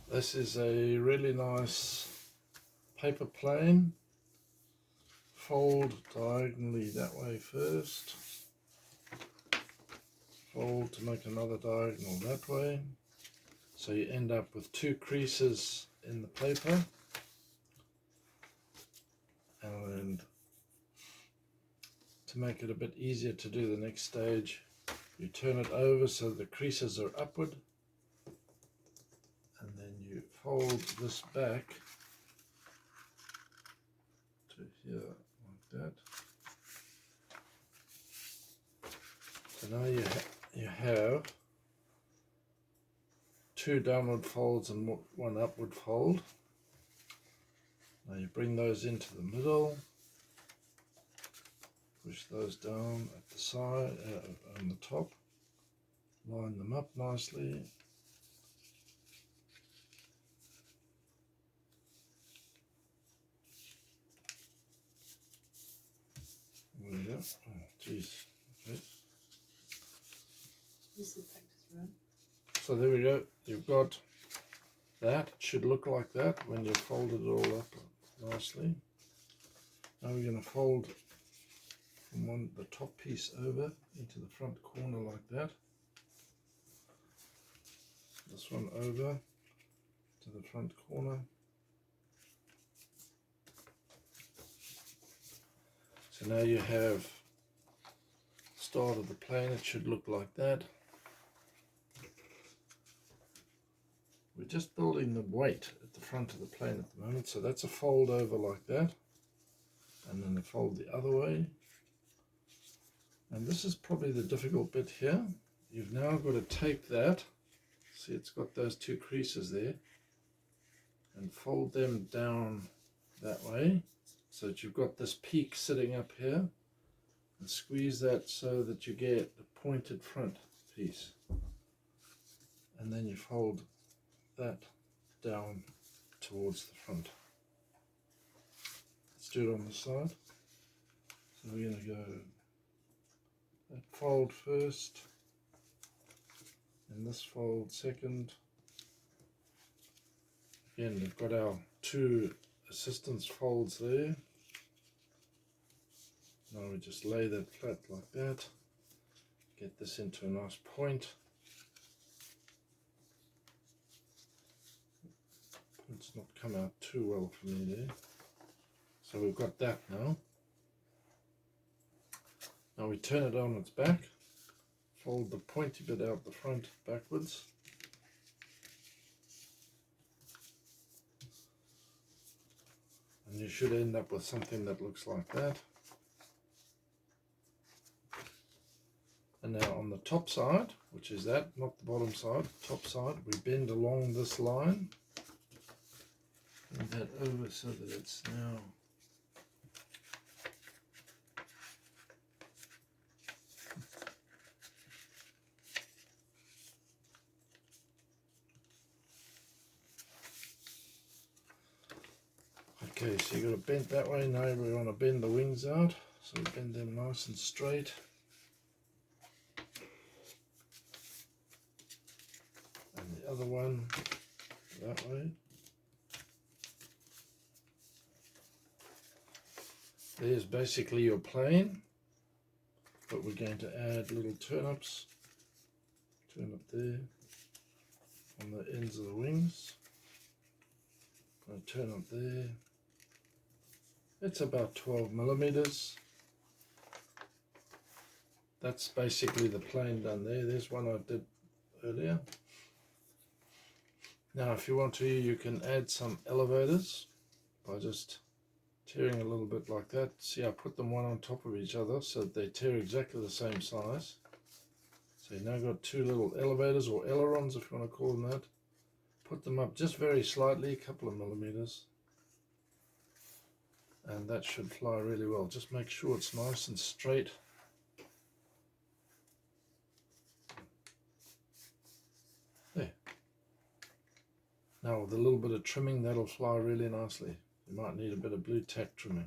This is a really nice paper plane. Fold diagonally that way first. Fold to make another diagonal that way. So you end up with two creases in the paper. And to make it a bit easier to do the next stage, you turn it over so the creases are upward. And then you fold this back to here like that. So now you have two downward folds and one upward fold. Now you bring those into the middle, push those down at the side, on the top, line them up nicely. There we go. Oh, geez. Okay. This is the practice run. So there we go. You've got that. It should look like that when you've folded it all up nicely. Now we're going to fold from the top piece over into the front corner like that. This one over to the front corner. So now you have start of the plane. It should look like that. We're just building the weight at the front of the plane at the moment, so that's a fold over like that, and then a fold the other way. And this is probably the difficult bit here. You've now got to take that, see it's got those two creases there, and fold them down that way so that you've got this peak sitting up here, and squeeze that so that you get a pointed front piece, and then you fold that down towards the front. Let's do it on the side. So we're going to go that fold first, and this fold second. Again, we've got our two assistance folds there. Now we just lay that flat like that, get this into a nice point. It's not come out too well for me there. So we've got that now. Now we turn it on its back, fold the pointy bit out the front backwards. And you should end up with something that looks like that. And now on the top side, which is that, not the bottom side, top side, we bend along this line. Bring that over so that it's now okay, so you've got to bend that way. Now we want to bend the wings out, so we bend them nice and straight. And the other one that way. There's basically your plane, but we're going to add little turn-ups. Turn up there on the ends of the wings. Going to turn up there. It's about 12 millimeters. That's basically the plane done there. There's one I did earlier. Now if you want to, you can add some elevators by just tearing a little bit like that. See, I put them one on top of each other so that they tear exactly the same size. So you've now got two little elevators, or ailerons if you want to call them that. Put them up just very slightly, a couple of millimeters, and that should fly really well. Just make sure it's nice and straight. There. Now with a little bit of trimming, that'll fly really nicely. You might need a bit of blue tack trimming.